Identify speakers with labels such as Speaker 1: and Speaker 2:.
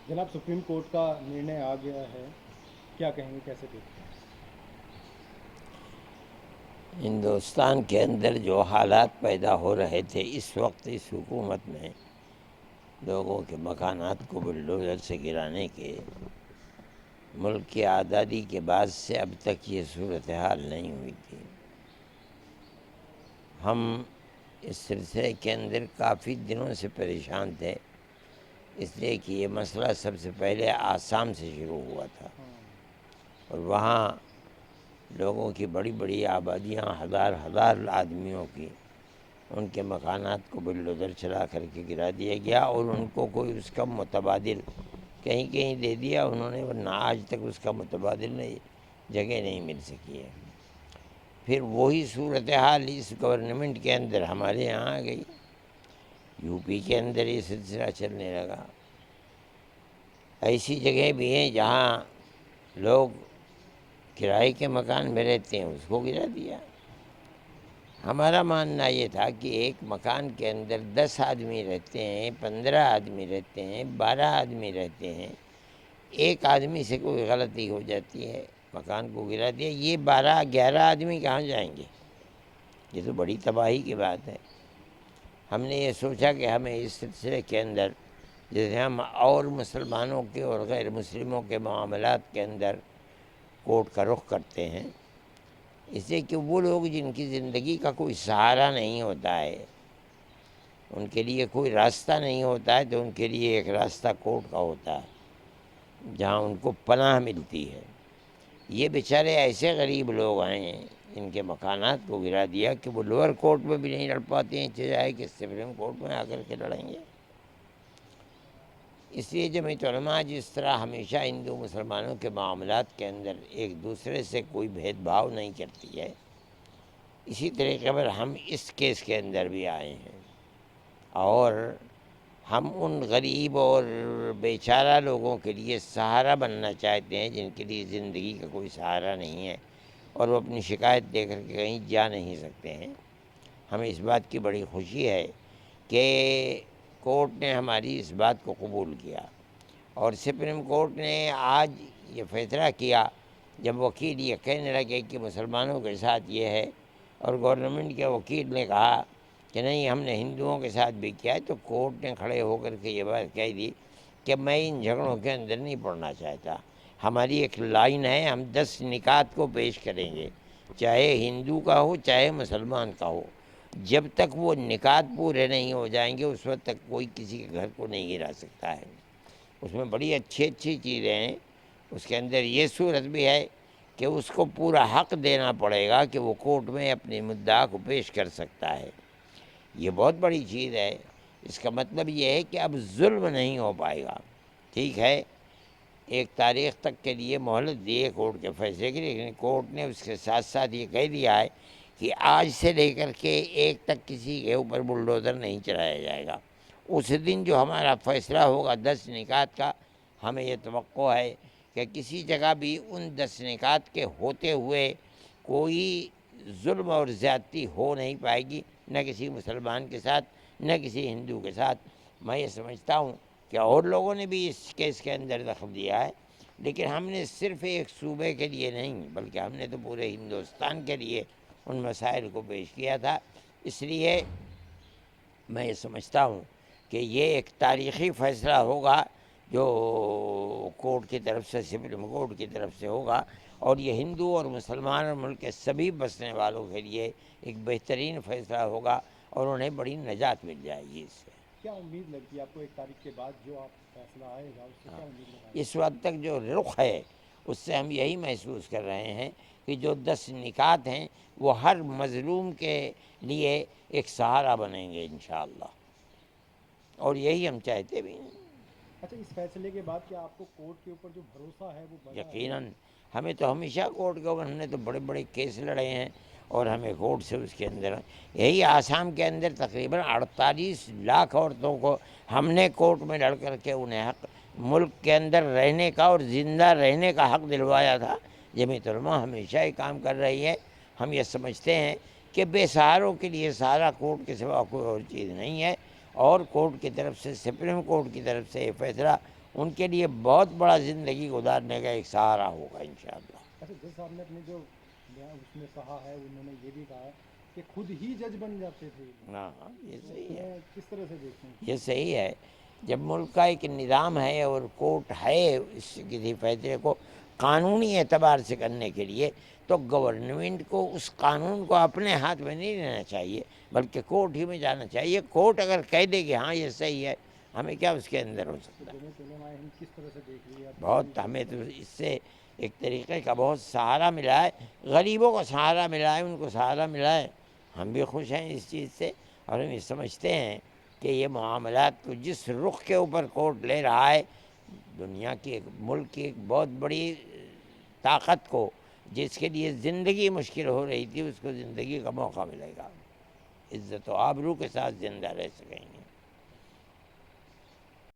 Speaker 1: جناب supreme court کا نرنے آ گیا ہے، کیا کہیں گے، کیسے دیکھتے ہیں؟
Speaker 2: ہندوستان کے اندر جو حالات پیدا ہو رہے تھے اس وقت اس حکومت میں لوگوں کے مکانات کو بلڈوزر سے گرانے کے، ملک کی آزادی کے بعد سے اب تک یہ صورتحال نہیں ہوئی تھی۔ ہم اس سلسلے کے اندر کافی دنوں سے پریشان تھے، اس لیے کہ یہ مسئلہ سب سے پہلے آسام سے شروع ہوا تھا اور وہاں لوگوں کی بڑی بڑی آبادیاں، ہزار ہزار آدمیوں کی، ان کے مکانات کو بلڈوزر چلا کر کے گرا دیا گیا اور ان کو کوئی اس کا متبادل کہیں کہیں دے دیا انہوں نے، ورنہ آج تک اس کا متبادل جگہ نہیں مل سکی ہے۔ پھر وہی صورتحال اس گورنمنٹ کے اندر ہمارے یہاں آ گئی، یو پی کے اندر یہ سلسلہ چلنے لگا۔ ایسی جگہ بھی ہیں جہاں لوگ کرائے کے مکان میں رہتے ہیں، اس کو گرا دیا۔ ہمارا ماننا یہ تھا کہ ایک مکان کے اندر 10 آدمی رہتے ہیں، 15 آدمی رہتے ہیں، 12 آدمی رہتے ہیں، ایک آدمی سے کوئی غلطی ہو جاتی ہے، مکان کو گرا دیا، یہ 12-11 آدمی کہاں جائیں گے؟ یہ تو بڑی تباہی کی بات ہے۔ ہم نے یہ سوچا کہ ہمیں اس سلسلے کے اندر، جیسے ہم اور مسلمانوں کے اور غیر مسلموں کے معاملات کے اندر کورٹ کا رخ کرتے ہیں، اس لیے کہ وہ لوگ جن کی زندگی کا کوئی سہارا نہیں ہوتا ہے، ان کے لیے کوئی راستہ نہیں ہوتا ہے، تو ان کے لیے ایک راستہ کورٹ کا ہوتا ہے جہاں ان کو پناہ ملتی ہے۔ یہ بیچارے ایسے غریب لوگ ہیں، ان کے مکانات کو گرا دیا کہ وہ لوور کورٹ میں بھی نہیں لڑ پاتے ہیں، چاہے کہ سپریم کورٹ میں آ کر کے لڑیں گے۔ اس لیے جمعیت علماء جس طرح ہمیشہ ہندو مسلمانوں کے معاملات کے اندر ایک دوسرے سے کوئی بھید بھاؤ نہیں کرتی ہے، اسی طریقے پر ہم اس کیس کے اندر بھی آئے ہیں اور ہم ان غریب اور بیچارہ لوگوں کے لیے سہارا بننا چاہتے ہیں جن کے لیے زندگی کا کوئی سہارا نہیں ہے اور وہ اپنی شکایت دے کر کے کہیں جا نہیں سکتے ہیں۔ ہمیں اس بات کی بڑی خوشی ہے کہ کورٹ نے ہماری اس بات کو قبول کیا اور سپریم کورٹ نے آج یہ فیصلہ کیا، جب وکیل یہ کہنے لگے کہ مسلمانوں کے ساتھ یہ ہے اور گورنمنٹ کے وکیل نے کہا کہ نہیں ہم نے ہندوؤں کے ساتھ بھی کیا ہے، تو کورٹ نے کھڑے ہو کر کے یہ بات کہہ دی کہ میں ان جھگڑوں کے اندر نہیں پڑنا چاہتا۔ ہماری ایک لائن ہے، ہم 10 نکات کو پیش کریں گے، چاہے ہندو کا ہو چاہے مسلمان کا ہو، جب تک وہ نکات پورے نہیں ہو جائیں گے اس وقت تک کوئی کسی کے گھر کو نہیں گرا سکتا ہے۔ اس میں بڑی اچھی اچھی چیزیں ہیں، اس کے اندر یہ صورت بھی ہے کہ اس کو پورا حق دینا پڑے گا کہ وہ کورٹ میں اپنی مدعا کو پیش کر سکتا ہے۔ یہ بہت بڑی چیز ہے۔ اس کا مطلب یہ ہے کہ اب ظلم نہیں ہو پائے گا۔ ٹھیک ہے، ایک تاریخ تک کے لیے مہلت دی ہے کورٹ کے فیصلے کی، لیکن کورٹ نے اس کے ساتھ ساتھ یہ کہہ دیا ہے کہ آج سے لے کر کے ایک تک کسی کے اوپر بلڈوزر نہیں چلایا جائے گا۔ اس دن جو ہمارا فیصلہ ہوگا 10 نکات کا، ہمیں یہ توقع ہے کہ کسی جگہ بھی ان 10 نکات کے ہوتے ہوئے کوئی ظلم اور زیادتی ہو نہیں پائے گی، نہ کسی مسلمان کے ساتھ نہ کسی ہندو کے ساتھ۔ میں یہ سمجھتا ہوں کہ اور لوگوں نے بھی اس کیس کے اندر دخل دیا ہے، لیکن ہم نے صرف ایک صوبے کے لیے نہیں بلکہ ہم نے تو پورے ہندوستان کے لیے ان مسائل کو پیش کیا تھا۔ اس لیے میں یہ سمجھتا ہوں کہ یہ ایک تاریخی فیصلہ ہوگا جو کورٹ کی طرف سے، سپریم کورٹ کی طرف سے ہوگا، اور یہ ہندو اور مسلمان اور ملک کے سبھی بسنے والوں کے لیے ایک بہترین فیصلہ ہوگا اور انہیں بڑی نجات مل جائے گی اس سے۔
Speaker 1: کیا امید لگتی ہے آپ کو ایک تاریخ کے بعد جو آپ فیصلہ آئے گا، اس سے کیا امید لگائیں
Speaker 2: اس
Speaker 1: گے؟
Speaker 2: وقت تک جو رخ ہے اس سے ہم یہی محسوس کر رہے ہیں کہ جو 10 نکات ہیں وہ ہر مظلوم کے لیے ایک سہارا بنیں گے انشاءاللہ، اور یہی ہم چاہتے بھی ہیں۔
Speaker 1: اچھا، اس فیصلے کے بعد کیا آپ کو کورٹ کے اوپر جو بھروسہ ہے وہ بڑھا ہے؟
Speaker 2: یقیناً ہمیں تو ہمیشہ کورٹ کے اوپر، ہم نے تو بڑے بڑے کیس لڑے ہیں اور ہمیں کورٹ سے اس کے اندر، یہی آسام کے اندر تقریباً 48 لاکھ عورتوں کو ہم نے کورٹ میں لڑ کر کے انہیں حق ملک کے اندر رہنے کا اور زندہ رہنے کا حق دلوایا تھا۔ جمعیت علماء ہمیشہ یہ کام کر رہی ہے۔ ہم یہ سمجھتے ہیں کہ بے سہاروں کے لیے سہارا کورٹ کے سوا کوئی اور چیز نہیں ہے، اور کورٹ کی طرف سے، سپریم کورٹ کی طرف سے یہ فیصلہ ان کے لیے بہت بڑا زندگی گزارنے کا ایک سہارا ہوگا انشاءاللہ۔
Speaker 1: اچھا جج صاحب نے اپنے جو اس میں کہا ہے، انہوں نے یہ بھی کہا ہے کہ خود ہی جج بن جاتے تھے،
Speaker 2: ہاں ہاں، یہ
Speaker 1: تو
Speaker 2: صحیح ہے،
Speaker 1: انہیں کس طرح سے دیکھتے ہیں؟
Speaker 2: یہ صحیح ہے۔ جب ملک کا ایک نظام ہے اور کورٹ ہے اس کسی فیصلے کو قانونی اعتبار سے کرنے کے لیے، تو گورنمنٹ کو اس قانون کو اپنے ہاتھ میں نہیں لینا چاہیے، بلکہ کورٹ ہی میں جانا چاہیے۔ کورٹ اگر کہہ دے کہ ہاں یہ صحیح ہے، ہمیں کیا اس کے اندر ہو
Speaker 1: تو
Speaker 2: سکتا ہے؟
Speaker 1: جمعیت علماء ہند کس طرح سے دیکھ رہی ہے آپ کی
Speaker 2: بہت، ہمیں تو اس سے ایک طریقے کا بہت سہارا ملا ہے، غریبوں کو سہارا ملا ہے، ان کو سہارا ملا ہے۔ ہم بھی خوش ہیں اس چیز سے، اور ہم یہ سمجھتے ہیں کہ یہ معاملات کو جس رخ کے اوپر کورٹ لے رہا ہے، دنیا کی ایک ملک کی ایک بہت بڑی طاقت کو، جس کے لیے زندگی مشکل ہو رہی تھی، اس کو زندگی کا موقع ملے گا، عزت و آبرو کے ساتھ زندہ رہ سکیں گے۔